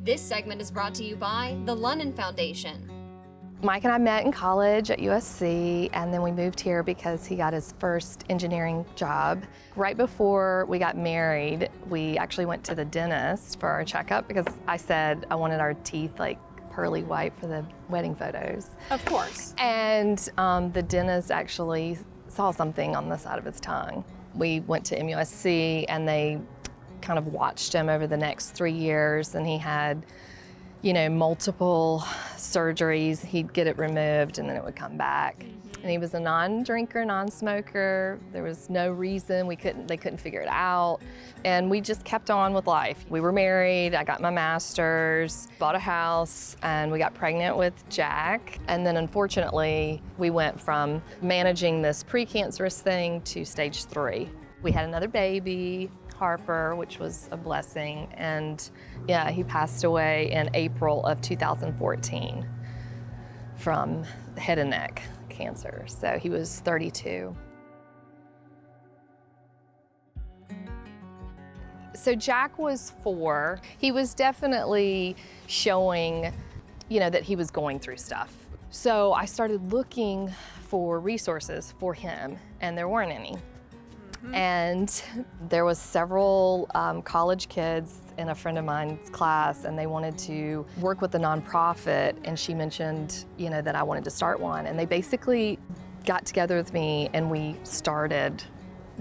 This segment is brought to you by the Lonon Foundation. Mike and I met in college at USC, and then we moved here because he got his first engineering job. Right before we got married, we actually went to the dentist for our checkup because I said I wanted our teeth like pearly white for the wedding photos. Of course. And the dentist actually saw something on the side of his tongue. We went to MUSC and they kind of watched him over the next 3 years, and he had multiple surgeries. He'd get it removed and then it would come back. And he was a non-drinker, non-smoker. There was no reason they couldn't figure it out. And we just kept on with life. We were married, I got my master's, bought a house, and we got pregnant with Jack. And then unfortunately, we went from managing this precancerous thing to stage 3. We had another baby, Harper, which was a blessing, and yeah, he passed away in April of 2014 from head and neck cancer. So he was 32. So Jack was 4. He was definitely showing, that he was going through stuff. So I started looking for resources for him, and there weren't any. And there was several college kids in a friend of mine's class, and they wanted to work with a nonprofit, and she mentioned, that I wanted to start one. And they basically got together with me and we started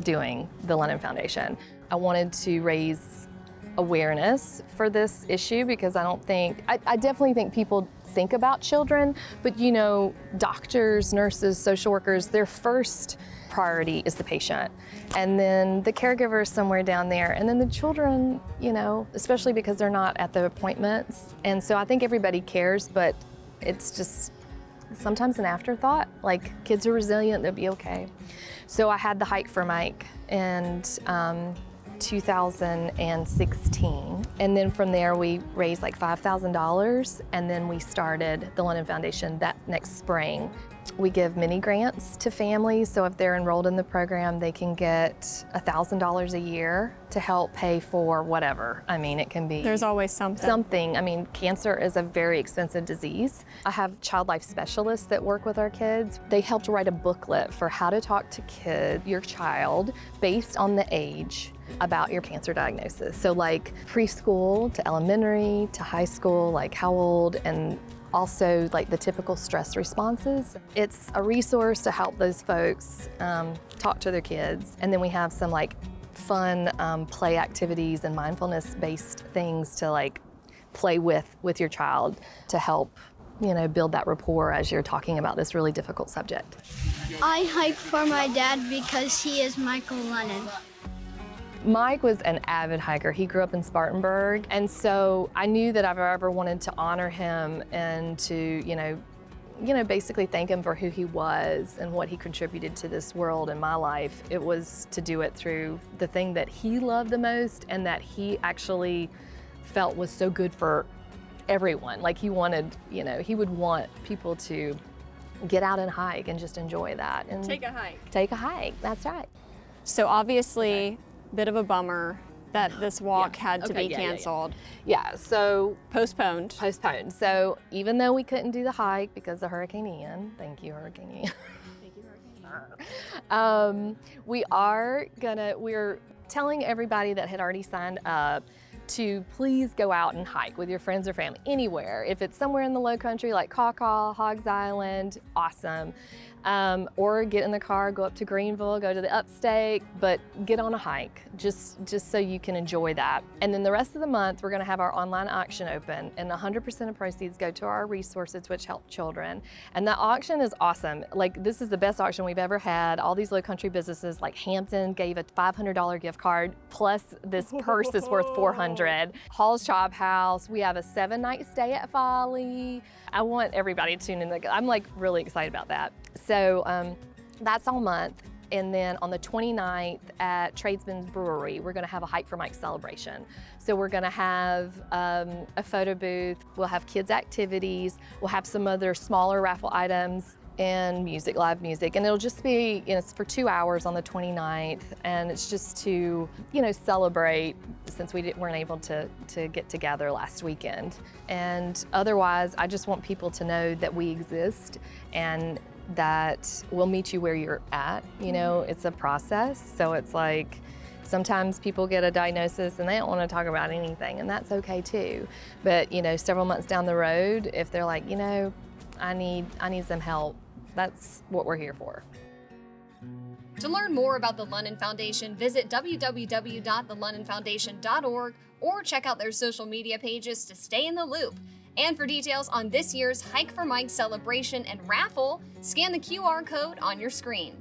doing the Lonon Foundation. I wanted to raise awareness for this issue because I definitely think people think about children, but doctors, nurses, social workers, their first priority is the patient. And then the caregiver is somewhere down there. And then the children, especially because they're not at the appointments. And so I think everybody cares, but it's just sometimes an afterthought. Like, kids are resilient, they'll be okay. So I had the Hike for Mike in 2016. And then from there, we raised like $5,000. And then we started the Lonon Foundation that next spring. We give mini grants to families, so if they're enrolled in the program, they can get $1,000 a year to help pay for whatever. It can be... There's always something. Cancer is a very expensive disease. I have child life specialists that work with our kids. They helped write a booklet for how to talk to your child, based on the age about your cancer diagnosis. So like preschool to elementary to high school, like how old, and also like the typical stress responses. It's a resource to help those folks talk to their kids. And then we have some like fun play activities and mindfulness-based things to like play with your child to help build that rapport as you're talking about this really difficult subject. I hike for my dad because he is Michael Lonon. Mike was an avid hiker. He grew up in Spartanburg, and so I knew that if I ever wanted to honor him and to, basically thank him for who he was and what he contributed to this world and my life, it was to do it through the thing that he loved the most and that he actually felt was so good for everyone. Like he wanted, he would want people to get out and hike and just enjoy that. And take a hike. Take a hike, that's right. So obviously, bit of a bummer that this walk had to be canceled. Yeah, so postponed. So even though we couldn't do the hike because of Hurricane Ian, thank you, Hurricane Ian. Thank you, Hurricane Ian. We're telling everybody that had already signed up to please go out and hike with your friends or family anywhere. If it's somewhere in the low country like Kaw, Hogs Island, awesome. Or get in the car, go up to Greenville, go to the upstate, but get on a hike just so you can enjoy that. And then the rest of the month, we're gonna have our online auction open, and 100% of proceeds go to our resources, which help children. And that auction is awesome. Like, this is the best auction we've ever had. All these low country businesses, like Hampton gave a $500 gift card, plus this purse that's worth $400. Hall's Chop House, we have a 7-night stay at Folly. I want everybody to tune in. I'm like really excited about that. So that's all month. And then on the 29th at Tradesman's Brewery, we're gonna have a Hike for Mike celebration. So we're gonna have a photo booth, we'll have kids activities, we'll have some other smaller raffle items, and music, live music. And it'll just be, it's for 2 hours on the 29th. And it's just to, celebrate since we weren't able to get together last weekend. And otherwise, I just want people to know that we exist and that we'll meet you where you're at. It's a process. So it's like, sometimes people get a diagnosis and they don't want to talk about anything, and that's okay too. But, several months down the road, if they're like, I need some help, that's what we're here for. To learn more about the Lonon Foundation, visit www.thelononfoundation.org or check out their social media pages to stay in the loop. And for details on this year's Hike for Mike celebration and raffle, scan the QR code on your screen.